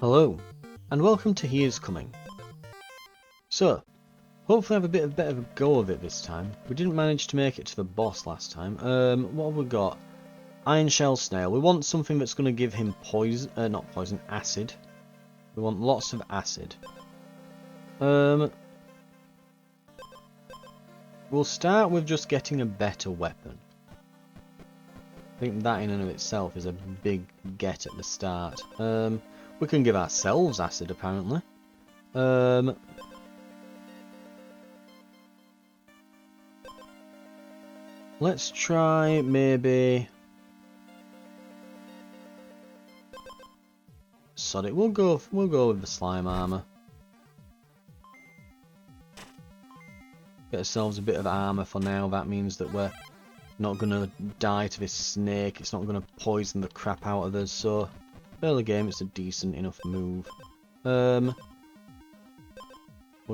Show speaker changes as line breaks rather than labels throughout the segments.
Hello, and welcome to Here's Coming. So, hopefully have a bit of better go of it this time. We didn't manage to make it to the boss last time. What have we got? Iron Shell Snail. We want something that's going to give him poison, not poison, acid. We want lots of acid. We'll start with just getting a better weapon. I think that in and of itself is a big get at the start. We can give ourselves acid apparently. Let's try maybe. Sod it. We'll go with the slime armor. Get ourselves a bit of armor for now. That means that we're not gonna die to this snake. It's not gonna poison the crap out of us. So, early game, it's a decent enough move. We'll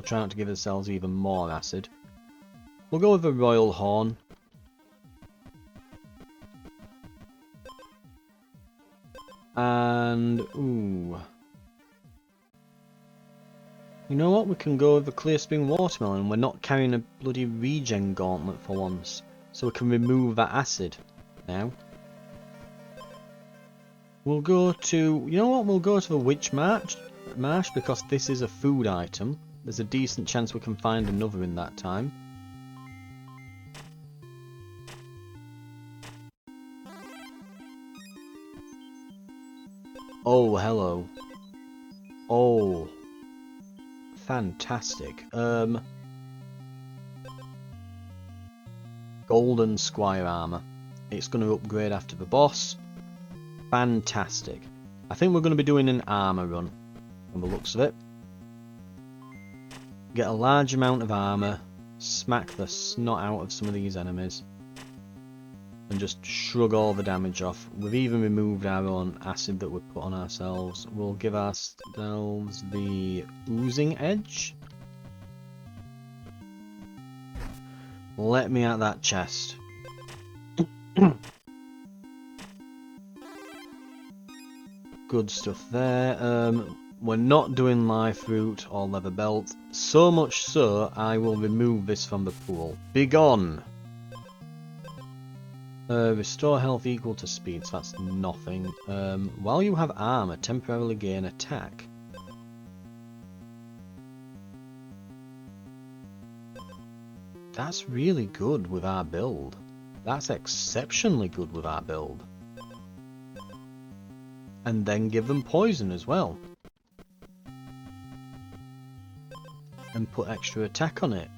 try not to give ourselves even more acid. We'll go with a royal horn. And, ooh. You know what? We can go with a clear spring watermelon. We're not carrying a bloody regen gauntlet for once. So we can remove that acid now. We'll go to, you know what? We'll go to the witch marsh because this is a food item. There's a decent chance we can find another in that time. Oh, hello. Oh. Fantastic. Golden Squire armor. It's going to upgrade after the boss. Fantastic. I think we're going to be doing an armor run, from the looks of it. Get a large amount of armor, smack the snot out of some of these enemies, and just shrug all the damage off. We've even removed our own acid that we put on ourselves. We'll give ourselves the oozing edge. Let me at that chest. Good stuff there. We're not doing life root or leather belt. So much so, I will remove this from the pool. Begone! Restore health equal to speed, so that's nothing. While you have armor, temporarily gain attack. That's really good with our build. That's exceptionally good with our build. And then give them poison as well. And put extra attack on it.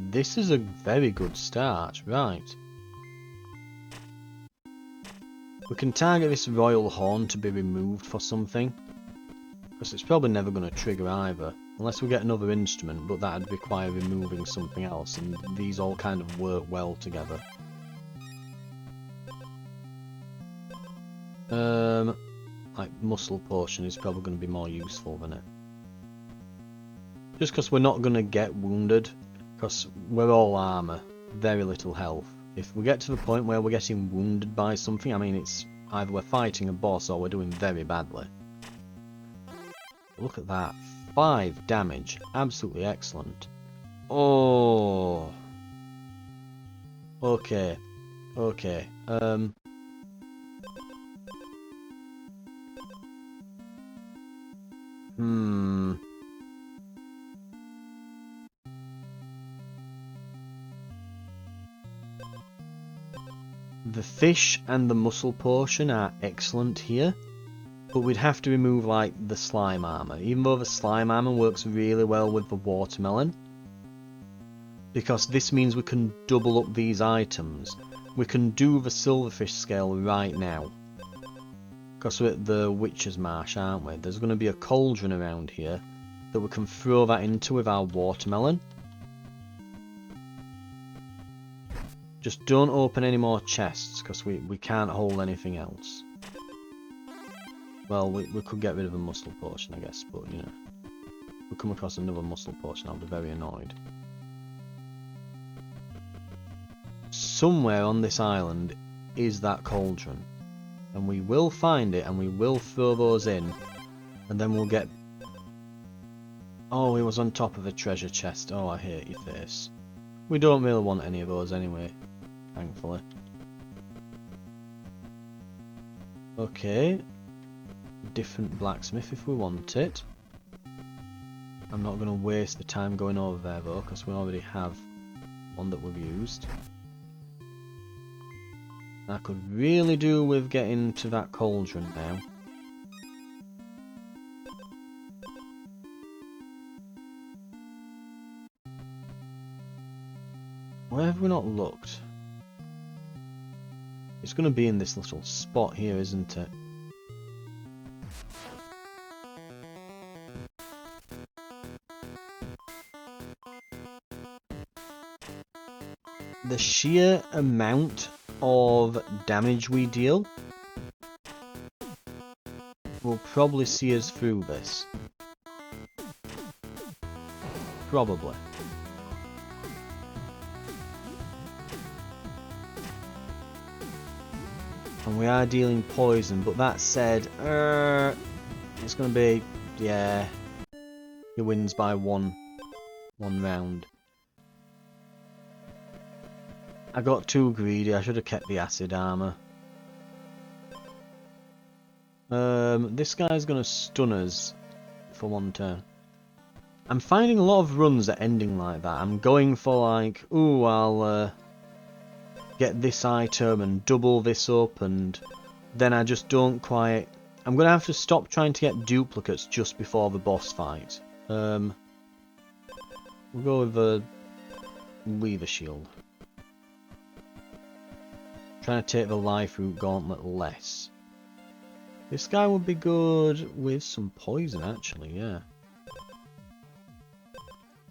This is a very good start, right. We can target this royal horn to be removed for something. Because it's probably never going to trigger either. Unless we get another instrument, but that'd require removing something else, and these all kind of work well together. Like muscle potion is probably going to be more useful than it. Just because we're not going to get wounded, because we're all armor, very little health. If we get to the point where we're getting wounded by something, I mean it's either we're fighting a boss or we're doing very badly. Look at that. 5 damage. Absolutely excellent. Oh. Okay. Okay. The fish and the muscle potion are excellent here. But we'd have to remove, like, the slime armor. Even though the slime armor works really well with the watermelon. Because this means we can double up these items. We can do the silverfish scale right now. Because we're at the witch's marsh, aren't we? There's going to be a cauldron around here that we can throw that into with our watermelon. Just don't open any more chests, because we can't hold anything else. Well, we could get rid of a muscle potion, I guess, but, you know. If we come across another muscle potion, I'll be very annoyed. Somewhere on this island is that cauldron. And we will find it, and we will throw those in. And then we'll get... Oh, he was on top of a treasure chest. Oh, I hate your face. We don't really want any of those anyway, thankfully. Okay. Different blacksmith if we want it. I'm not going to waste the time going over there though, because we already have one that we've used. I could really do with getting to that cauldron now. Where have we not looked? It's going to be in this little spot here, isn't it? The sheer amount of damage we deal will probably see us through this. Probably. And we are dealing poison, but that said, it's going to be, yeah, he wins by one round. I got too greedy, I should have kept the acid armor. This guy's going to stun us for one turn. I'm finding a lot of runs are ending like that. I'm going for like, ooh, I'll get this item and double this up, and then I just don't quite... I'm going to have to stop trying to get duplicates just before the boss fight. We'll go with the Weaver Shield. Trying to take the life root gauntlet less. This guy would be good with some poison actually, yeah.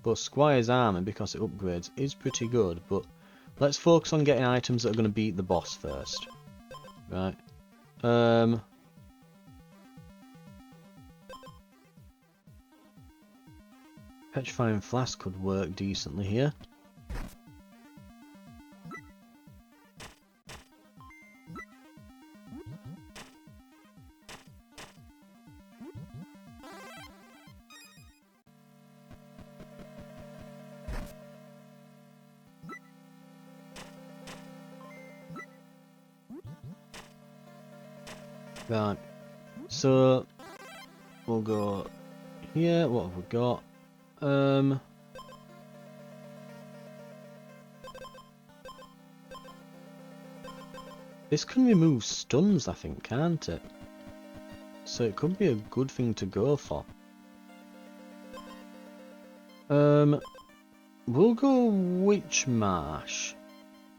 But Squire's armor, because it upgrades, is pretty good, but let's focus on getting items that are going to beat the boss first. Right. Petrifying Flask could work decently here. Right, so we'll go here. What have we got? This can remove stuns, I think, can't it? So it could be a good thing to go for. We'll go Witch Marsh.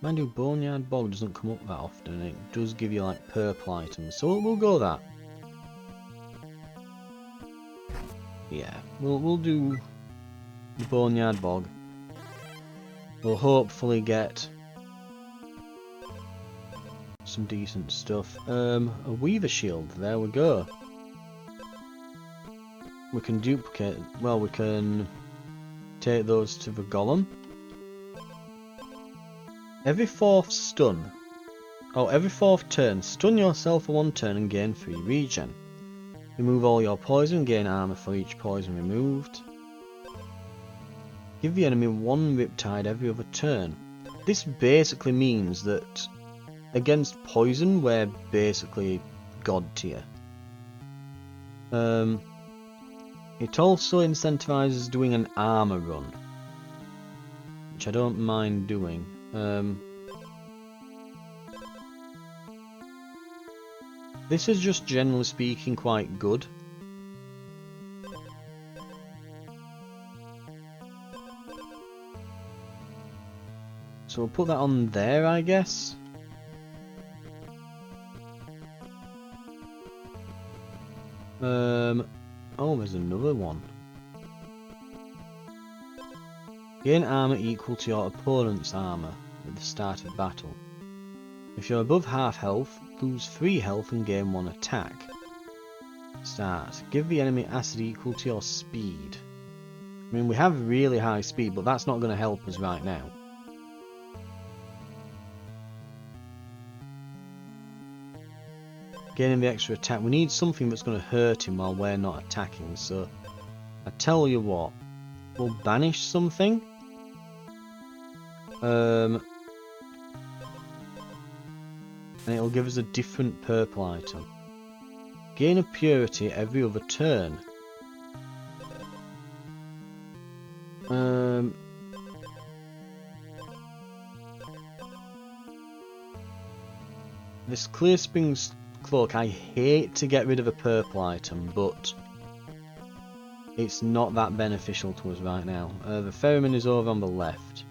Mind you, Boneyard Bog doesn't come up that often, and it does give you like purple items, so we'll go that. Yeah, we'll do the Boneyard Bog. We'll hopefully get some decent stuff. A Weaver Shield, there we go. We can duplicate, well, we can take those to the Golem. Every fourth turn, stun yourself for one turn and gain 3 regen. Remove all your poison, gain armor for each poison removed. Give the enemy 1 Riptide every other turn. This basically means that against poison, we're basically god tier. It also incentivizes doing an armor run, which I don't mind doing. This is just generally speaking quite good. So we'll put that on there, I guess. Oh, there's another one. Gain armor equal to your opponent's armor at the start of battle. If you're above half health, lose 3 health and gain 1 attack. Start. Give the enemy acid equal to your speed. I mean, we have really high speed, but that's not going to help us right now. Gaining the extra attack. We need something that's going to hurt him while we're not attacking. So, I tell you what. We'll banish something. And it'll give us a different purple item. Gain a purity every other turn. This Clear Springs Cloak, I hate to get rid of a purple item, but it's not that beneficial to us right now. The Ferryman is over on the left.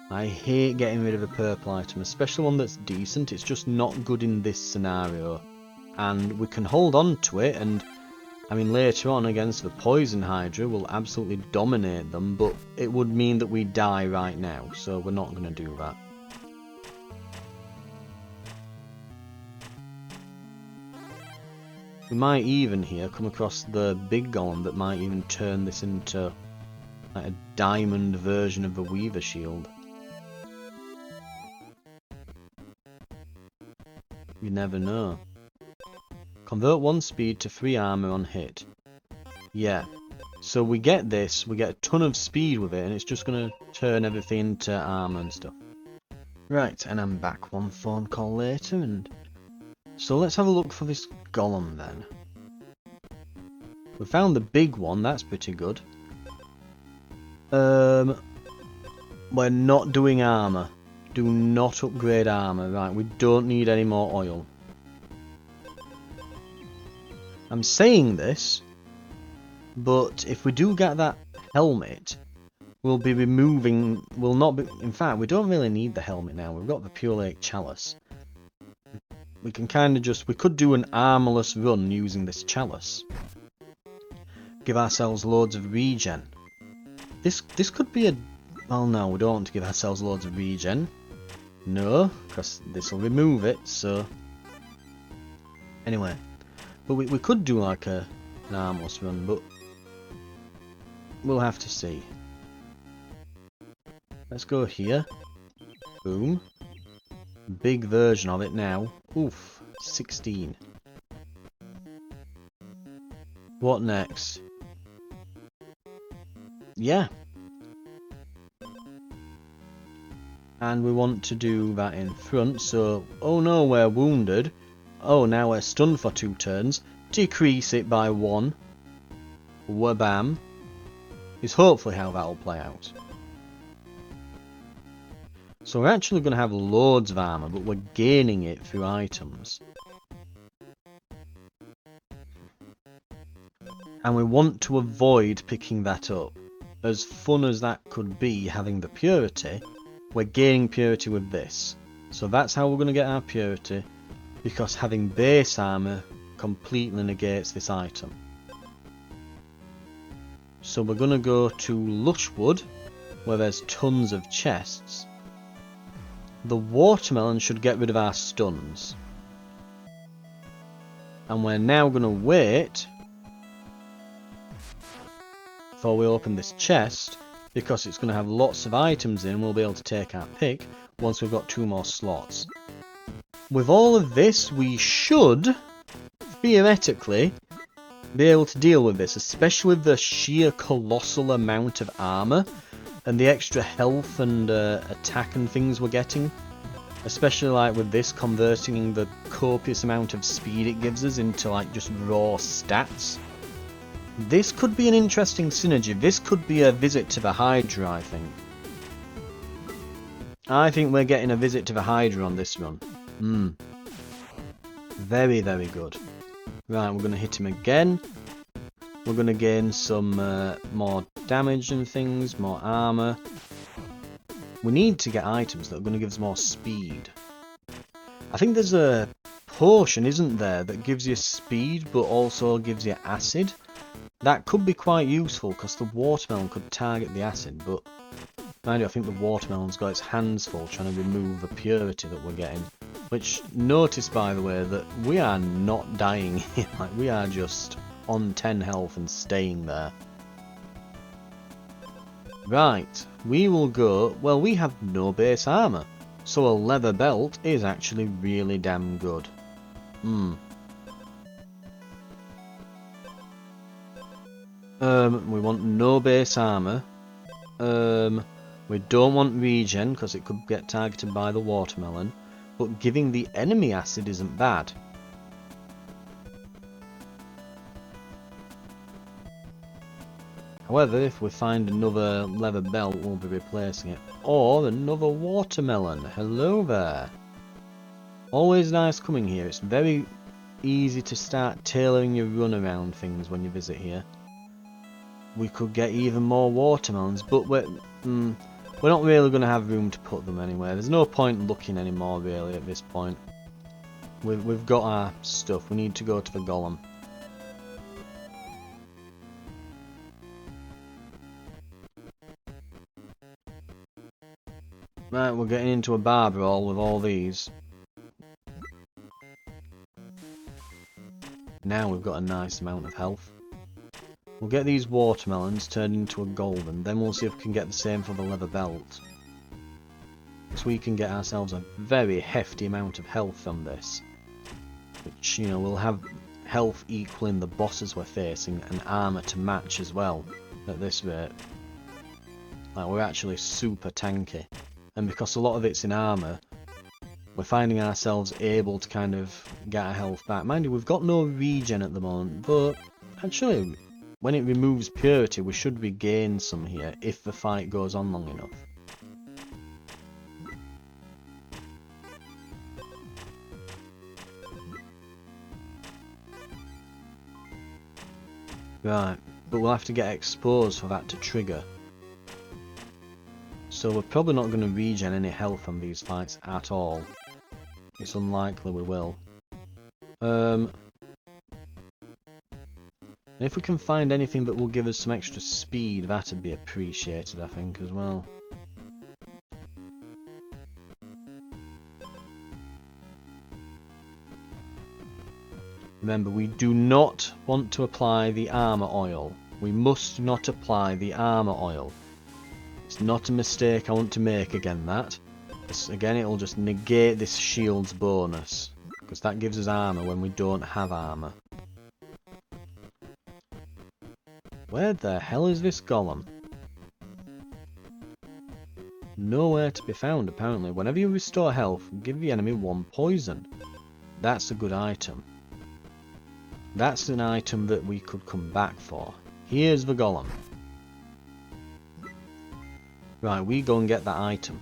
I hate getting rid of a purple item, especially one that's decent. It's just not good in this scenario. And we can hold on to it, and I mean later on against the Poison Hydra we'll absolutely dominate them, but it would mean that we die right now, so we're not going to do that. We might even here come across the big golem that might even turn this into like a diamond version of the Weaver Shield. You never know. Convert 1 speed to 3 armor on hit. Yeah. So we get this, we get a ton of speed with it, and it's just going to turn everything into armor and stuff. Right, and I'm back one phone call later, and so let's have a look for this golem then. We found the big one, that's pretty good. We're not doing armor. Do not upgrade armor. Right, we don't need any more oil. I'm saying this, but if we do get that helmet, we'll be removing... We'll not be... In fact, we don't really need the helmet now. We've got the Pure Lake Chalice. We can kind of just... We could do an armorless run using this chalice. Give ourselves loads of regen. This could be a... Well, no, we don't want to give ourselves loads of regen. No, because this will remove it, so... Anyway. But we could do like an armless run, but... We'll have to see. Let's go here. Boom. Big version of it now. Oof, 16. What next? Yeah. And we want to do that in front, so... Oh no, we're wounded. Oh, now we're stunned for 2 turns. Decrease it by 1. Wabam. Is hopefully how that'll play out. So we're actually going to have loads of armor, but we're gaining it through items. And we want to avoid picking that up. As fun as that could be, having the purity, we're gaining purity with this. So that's how we're going to get our purity, because having base armor completely negates this item. So we're going to go to Lushwood, where there's tons of chests. The watermelon should get rid of our stuns. And we're now going to wait before we open this chest, because it's going to have lots of items in. We'll be able to take our pick once we've got 2 more slots. With all of this, we should, theoretically, be able to deal with this, especially with the sheer colossal amount of armor and the extra health and attack and things we're getting. Especially like with this, converting the copious amount of speed it gives us into like just raw stats. This could be an interesting synergy. This could be a visit to the Hydra, I think. I think we're getting a visit to the Hydra on this run. Very, very good. Right, we're going to hit him again. We're going to gain some more damage and things, more armor. We need to get items that are going to give us more speed. I think there's a potion, isn't there, that gives you speed but also gives you acid. That could be quite useful because the watermelon could target the acid, but mind you, I think the watermelon's got its hands full trying to remove the purity that we're getting. Which, notice by the way, that we are not dying here. Like, we are just on 10 health and staying there. Right, we will go... Well, we have no base armor. So a leather belt is actually really damn good. We want no base armor. We don't want regen because it could get targeted by the watermelon. But giving the enemy acid isn't bad. However, if we find another leather belt, we'll be replacing it. Or another watermelon. Hello there. Always nice coming here. It's very easy to start tailoring your run around things when you visit here. We could get even more watermelons, but we're not really going to have room to put them anywhere. There's no point looking anymore, really, at this point. We've got our stuff. We need to go to the golem. Right, we're getting into a bar brawl with all these. Now we've got a nice amount of health. We'll get these watermelons turned into a golden, then we'll see if we can get the same for the leather belt. So we can get ourselves a very hefty amount of health from this. Which, you know, we'll have health equaling the bosses we're facing and armour to match as well, at this rate. Like, we're actually super tanky. And because a lot of it's in armour, we're finding ourselves able to kind of get our health back. Mind you, we've got no regen at the moment, but actually, when it removes purity, we should regain some here if the fight goes on long enough. Right, but we'll have to get exposed for that to trigger. So we're probably not going to regen any health from these fights at all. It's unlikely we will. If we can find anything that will give us some extra speed, that'd be appreciated, I think, as well. Remember, we do not want to apply the armour oil. We must not apply the armour oil. It's not a mistake I want to make again, that. Again, it'll just negate this shield's bonus. Because that gives us armour when we don't have armour. Where the hell is this golem? Nowhere to be found, apparently. Whenever you restore health, give the enemy 1 poison. That's a good item. That's an item that we could come back for. Here's the golem. Right, we go and get that item.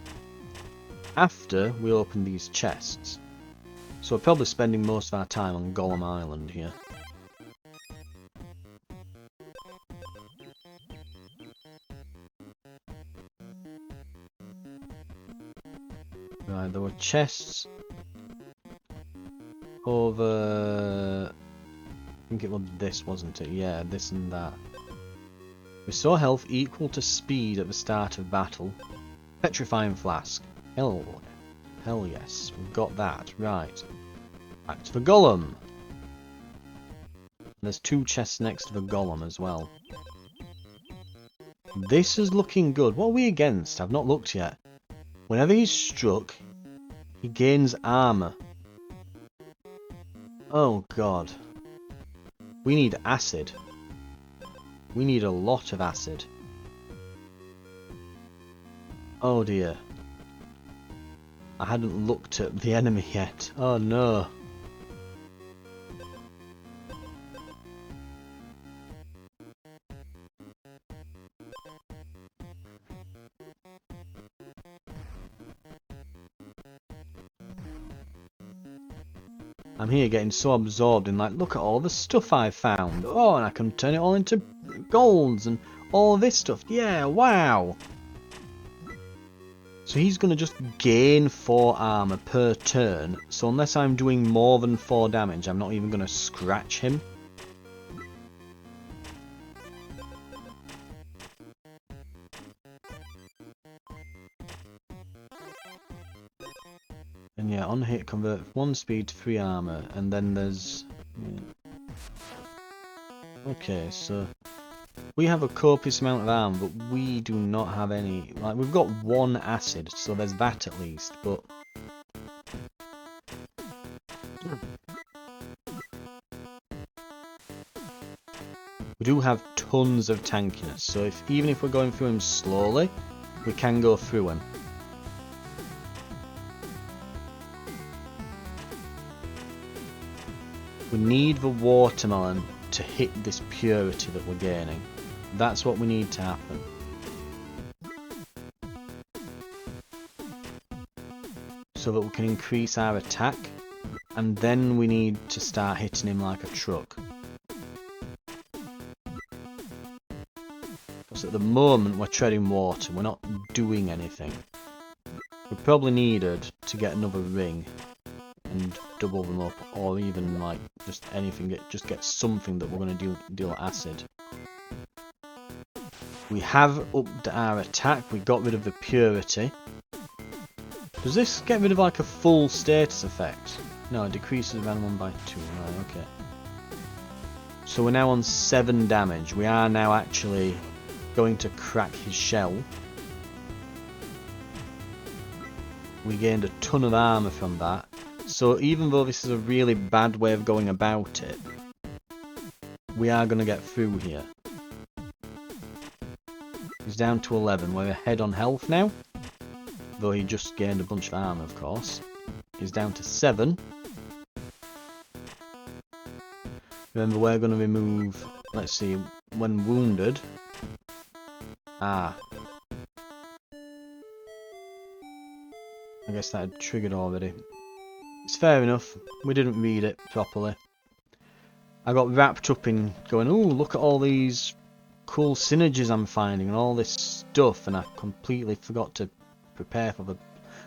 After we open these chests. So we're probably spending most of our time on Golem Island here. Right, there were chests over... I think it was this, wasn't it? Yeah, this and that. Restore health equal to speed at the start of battle. Petrifying flask. Hell yes, we've got that. Right. Back to the golem. There's 2 chests next to the golem as well. This is looking good. What are we against? I've not looked yet. Whenever he's struck, he gains armour. Oh god. We need acid. We need a lot of acid. Oh dear. I hadn't looked at the enemy yet. Oh no. I'm here getting so absorbed in like, look at all the stuff I found. Oh, and I can turn it all into golds and all this stuff. Yeah, wow. So he's going to just gain 4 armour per turn. So unless I'm doing more than 4 damage, I'm not even going to scratch him. And yeah, on hit convert 1 speed to 3 armour. And then there's... Yeah. Okay, so... We have a copious amount of armor, but we do not have any. Like, we've got one acid, so there's that at least, but we do have tons of tankiness, so even if we're going through him slowly, we can go through him. We need the watermelon to hit this purity that we're gaining. That's what we need to happen. So that we can increase our attack, and then we need to start hitting him like a truck. Because at the moment we're treading water, we're not doing anything. We probably needed to get another ring and double them up, or even like just anything, just get something that we're going to deal acid. We have upped our attack, we got rid of the purity. Does this get rid of like a full status effect? No, it decreases random one by 2, right, okay. So we're now on 7 damage. We are now actually going to crack his shell. We gained a ton of armor from that. So even though this is a really bad way of going about it, we are going to get through here. He's down to 11. We're ahead on health now. Though he just gained a bunch of armor, of course. He's down to 7. Remember, we're going to remove, let's see, when wounded. Ah. I guess that had triggered already. It's fair enough. We didn't read it properly. I got wrapped up in going, ooh, look at all these cool synergies I'm finding and all this stuff, and I completely forgot to prepare for the...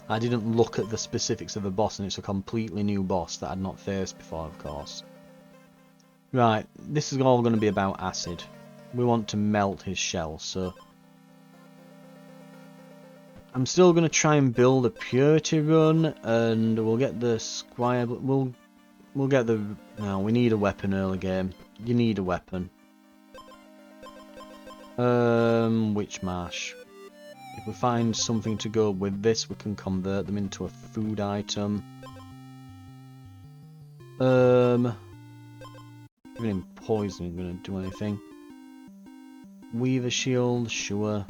I didn't look at the specifics of the boss, and it's a completely new boss that I'd not faced before, of course. Right, this is all going to be about acid. We want to melt his shell, so... I'm still going to try and build a purity run, and we'll get the squire... We'll get the... No, we need a weapon early game. You need a weapon. Witch Marsh. If we find something to go with this, we can convert them into a food item. Even in poison isn't going to do anything. Weaver shield, sure.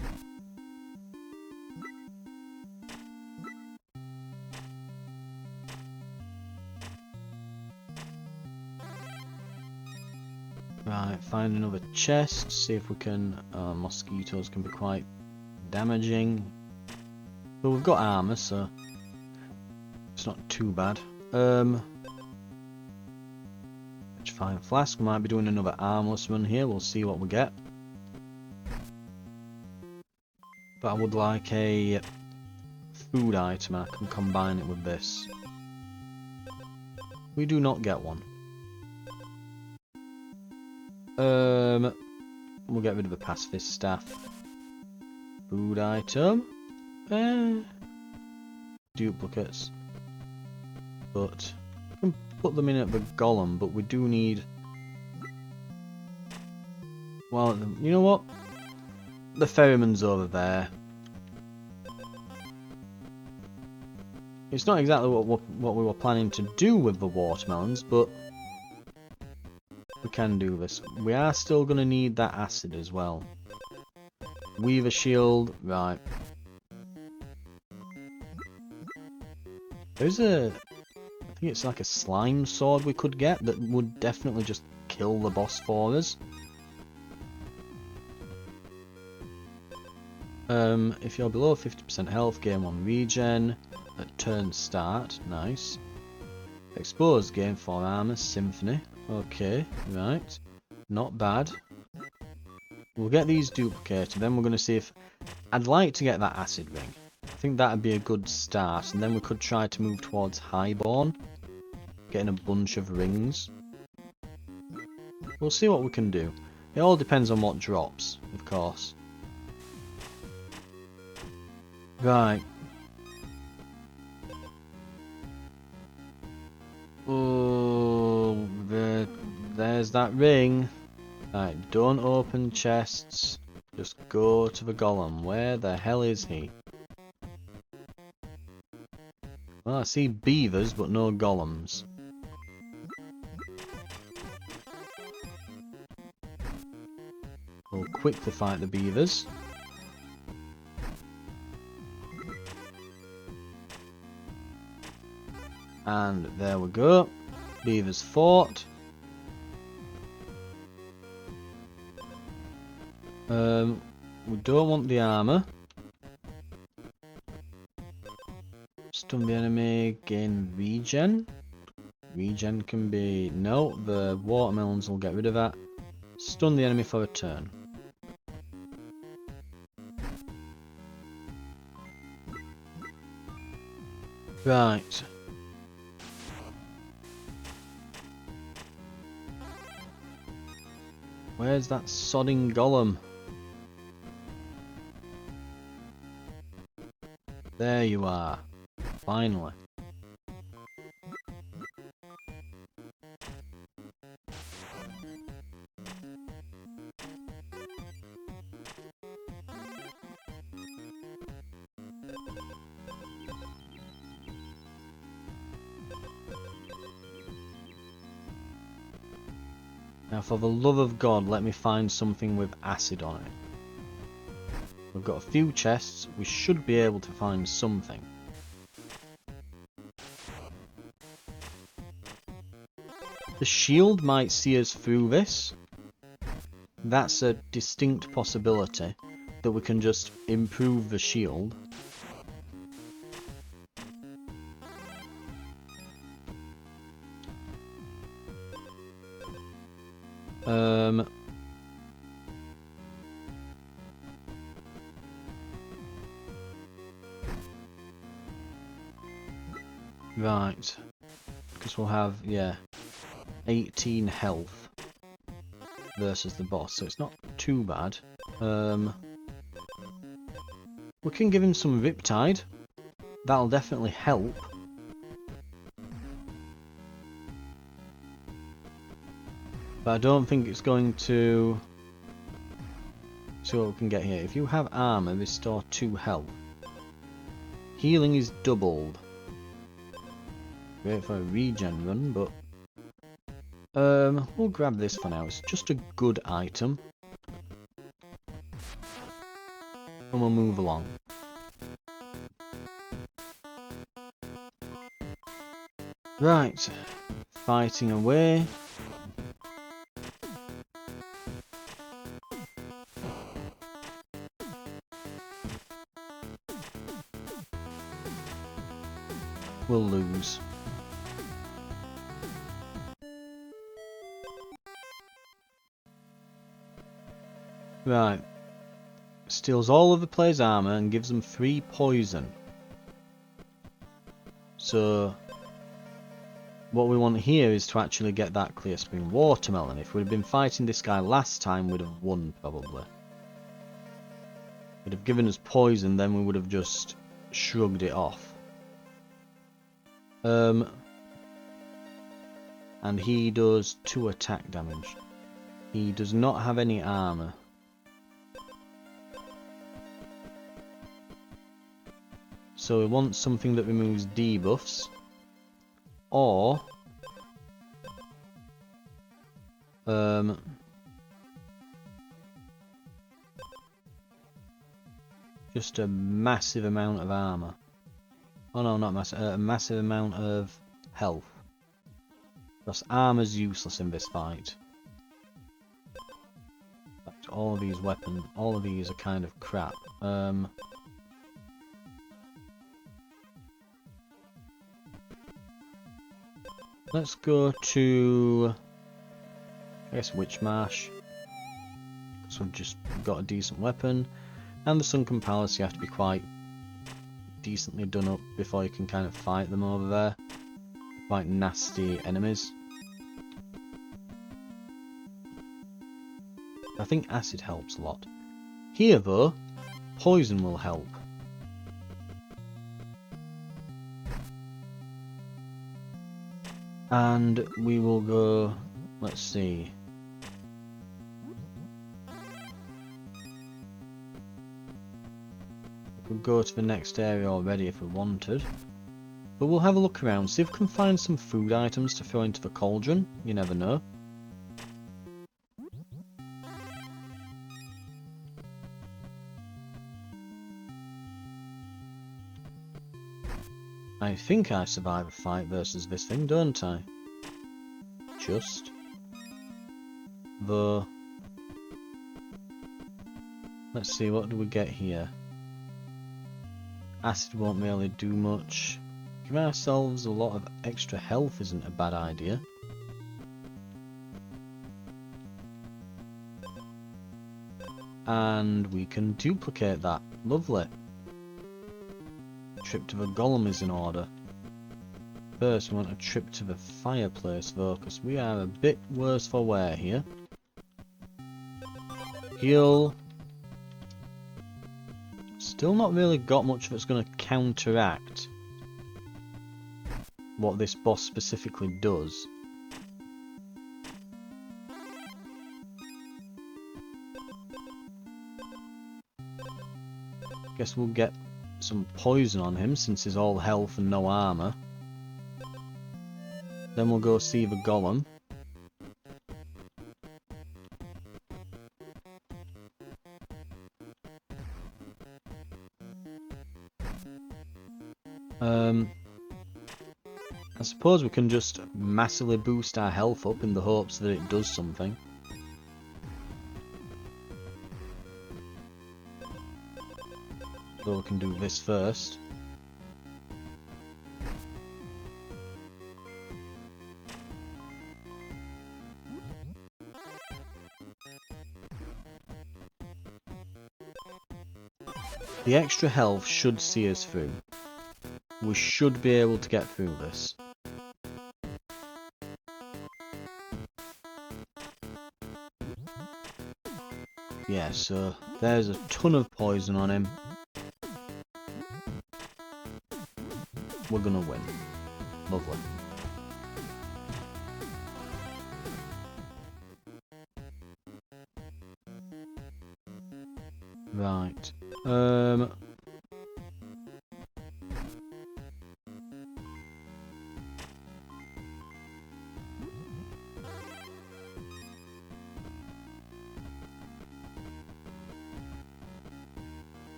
Right, find another chest, see if we can... mosquitoes can be quite damaging. But we've got armour, so it's not too bad. Fine flask, we might be doing another armless run here, we'll see what we get. But I would like a food item, I can combine it with this. We do not get one. We'll get rid of the pacifist staff. Food item. Duplicates. But we can put them in at the golem, but we do need... Well, you know what? The ferryman's over there. It's not exactly what we were planning to do with the watermelons, but we can do this. We are still going to need that acid as well. Weaver shield, right. There's a... I think it's like a slime sword we could get that would definitely just kill the boss for us. If you're below 50% health, gain 1 regen. At turn start, nice. Exposed, gain 4 armor, symphony. Okay, right. Not bad. We'll get these duplicated, then we're going to see if... I'd like to get that acid ring. I think that would be a good start, and then we could try to move towards Highborn. Getting a bunch of rings. We'll see what we can do. It all depends on what drops, of course. Right. Oh, there's that ring. Right, don't open chests. Just go to the golem. Where the hell is he? Well, I see beavers, but no golems. We'll quickly fight the beavers. And there we go. Beavers fought. We don't want the armor. Stun the enemy, gain regen. Regen can be... No, the watermelons will get rid of that. Stun the enemy for a turn. Right. Where's that sodding golem? There you are. Finally. Now for the love of God, let me find something with acid on it. We've got a few chests, we should be able to find something. The shield might see us through this. That's a distinct possibility, that we can just improve the shield. Right, because we'll have, yeah, 18 health versus the boss, so it's not too bad. We can give him some Riptide. That'll definitely help. But I don't think it's going to... See what we can get here. If you have armor, restore 2 health. Healing is doubled. Great for a regen run, but... we'll grab this for now. It's just a good item. And we'll move along. Right. Fighting away. We'll lose. Right. Steals all of the player's armor and gives them 3 poison. So, what we want here is to actually get that clear spring watermelon. If we'd have been fighting this guy last time, we'd have won, probably. He'd have given us poison, then we would have just shrugged it off. And he does 2 attack damage. He does not have any armor. So we want something that removes debuffs, or just a massive amount of armor. Oh no, not massive. A massive amount of health. Because armor's useless in this fight. In fact, all of these weapons, all of these are kind of crap. Let's go to, I guess, Witch Marsh. So we've just got a decent weapon. And the Sunken Palace, you have to be quite decently done up before you can kind of fight them over there. Quite nasty enemies. I think acid helps a lot. Here though, poison will help. And we will go, let's see. We'll go to the next area already if we wanted. But we'll have a look around, see if we can find some food items to throw into the cauldron. You never know. I think I survive a fight versus this thing, don't I? Just. Though. Let's see, what do we get here? Acid won't really do much. Giving ourselves a lot of extra health isn't a bad idea. And we can duplicate that. Lovely. Trip to the golem is in order. First, we want a trip to the fireplace though, because we are a bit worse for wear here. Heal. Still not really got much that's going to counteract what this boss specifically does. Guess we'll get some poison on him since he's all health and no armor. Then we'll go see the golem. I suppose we can just massively boost our health up in the hopes that it does something. So we can do this first. The extra health should see us through. We should be able to get through this. Yeah, so there's a ton of poison on him. We're gonna win. Lovely. Right.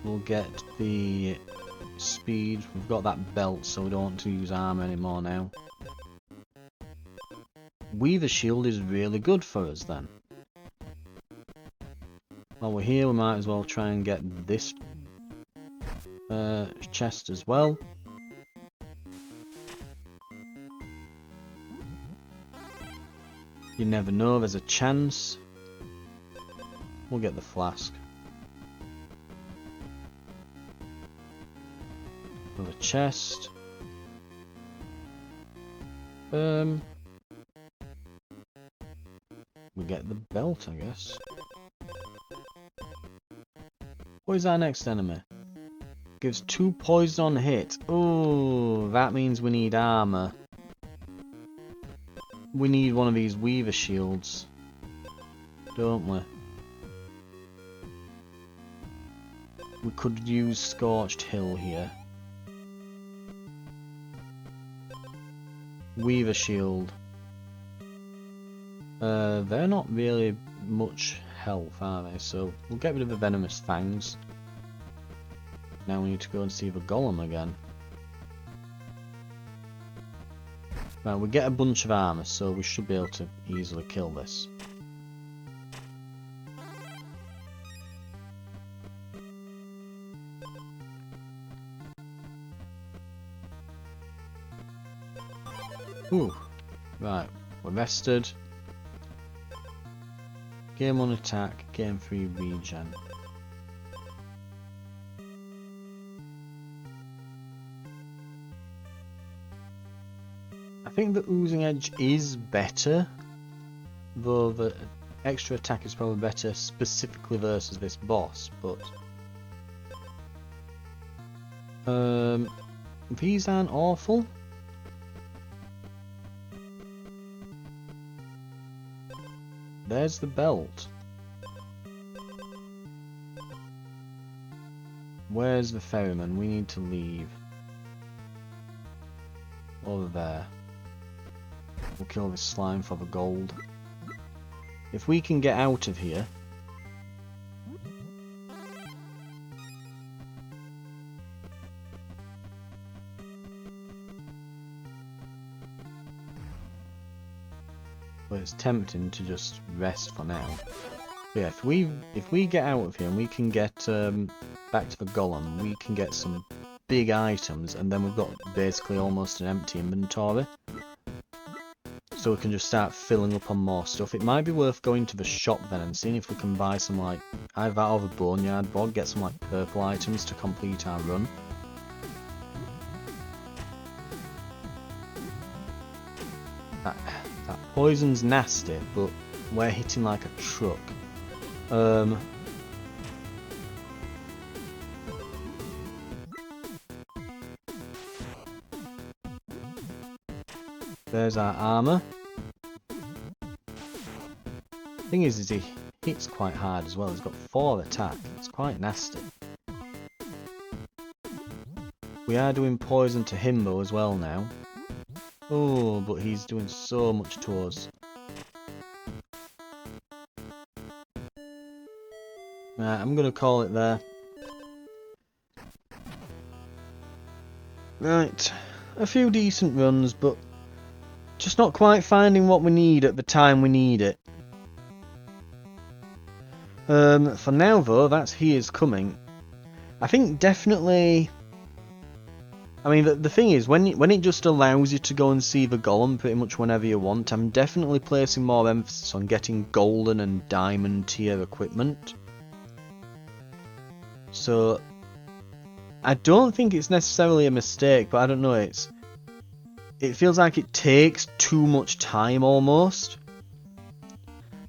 We'll get the speed. We've got that belt, so we don't want to use armor anymore now. Weaver shield is really good for us then. While we're here, we might as well try and get this chest as well. You never know, there's a chance. We'll get the flask. Another chest. We get the belt, I guess. What is our next enemy? Gives 2 poison on hit. Oh, that means we need armor. We need one of these Weaver shields, don't we? We could use Scorched Hill here. Weaver shield. They're not really much health, are they? So we'll get rid of the venomous fangs. Now we need to go and see the golem again. Right, we get a bunch of armor, so we should be able to easily kill this. Ooh, right, we're rested. Game 1 attack, game 3 regen. I think the oozing edge is better, though the extra attack is probably better specifically versus this boss, but these aren't awful. There's the belt. Where's the ferryman? We need to leave. Over there. We'll kill this slime for the gold. If we can get out of here... But it's tempting to just rest for now. But yeah, if we get out of here and we can get back to the golem, we can get some big items, and then we've got basically almost an empty inventory. So we can just start filling up on more stuff. It might be worth going to the shop then and seeing if we can buy some, like, either that or the boneyard bog, get some like purple items to complete our run. That poison's nasty, but we're hitting like a truck. There's our armor. Thing is he hits quite hard as well. He's got 4 attack. It's quite nasty. We are doing poison to him though as well now. Oh, but he's doing so much to us. Right, I'm gonna call it there. Right, a few decent runs, but just not quite finding what we need at the time we need it. For now though, that's He Is Coming. I think definitely... I mean, the thing is, when it just allows you to go and see the golem pretty much whenever you want, I'm definitely placing more emphasis on getting golden and diamond tier equipment. So, I don't think it's necessarily a mistake, but I don't know, it feels like it takes too much time almost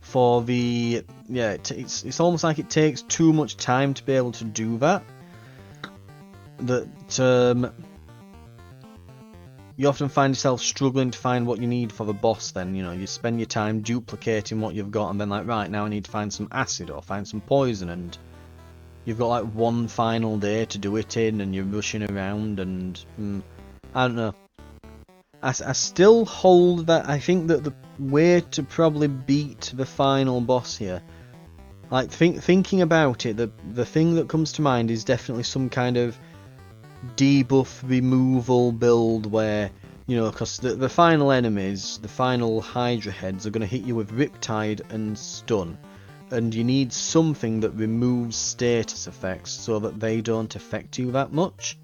for the... Yeah, it's almost like it takes too much time to be able to do that. You often find yourself struggling to find what you need for the boss then, you know, you spend your time duplicating what you've got and then like, right, now I need to find some acid or find some poison, and you've got like one final day to do it in and you're rushing around and... I don't know. I still hold that I think that the way to probably beat the final boss here, like thinking about it, the thing that comes to mind is definitely some kind of debuff removal build where, you know, because the final enemies, the final Hydra heads, are going to hit you with Riptide and Stun, and you need something that removes status effects so that they don't affect you that much.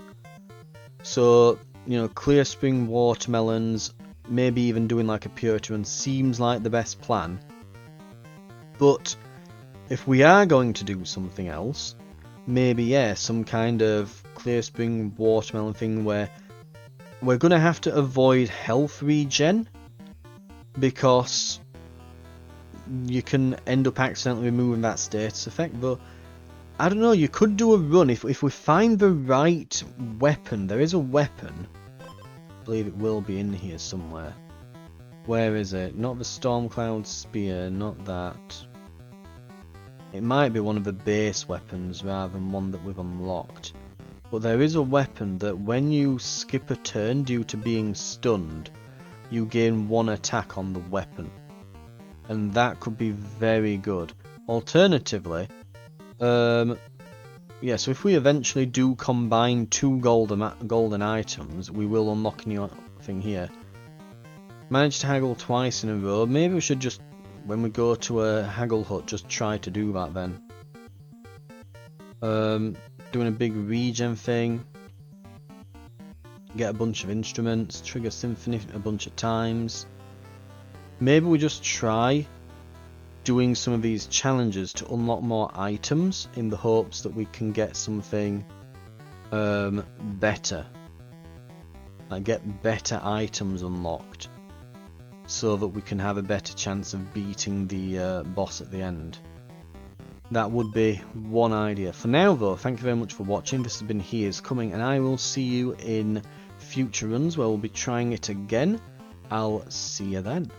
So, you know, Clear Spring Watermelons, maybe even doing like a Purity Run seems like the best plan. But if we are going to do something else, maybe, yeah, some kind of Clear Spring Watermelon thing where we're going to have to avoid health regen, because you can end up accidentally removing that status effect. But I don't know, you could do a run if we find the right weapon. There is a weapon, I believe it will be in here somewhere. Where is it? Not the Stormcloud Spear, not that. It might be one of the base weapons rather than one that we've unlocked. But there is a weapon that when you skip a turn due to being stunned, you gain 1 attack on the weapon. And that could be very good. Alternatively, yeah, so if we eventually do combine 2 golden items, we will unlock a new thing here. Managed to haggle twice in a row. Maybe we should just, when we go to a haggle hut, just try to do that then. Doing a big regen thing. Get a bunch of instruments. Trigger Symphony a bunch of times. Maybe we just try doing some of these challenges to unlock more items in the hopes that we can get something better. Like get better items unlocked so that we can have a better chance of beating the boss at the end. That would be one idea. For now though, thank you very much for watching. This has been He Is Coming, and I will see you in future runs where we'll be trying it again. I'll see you then.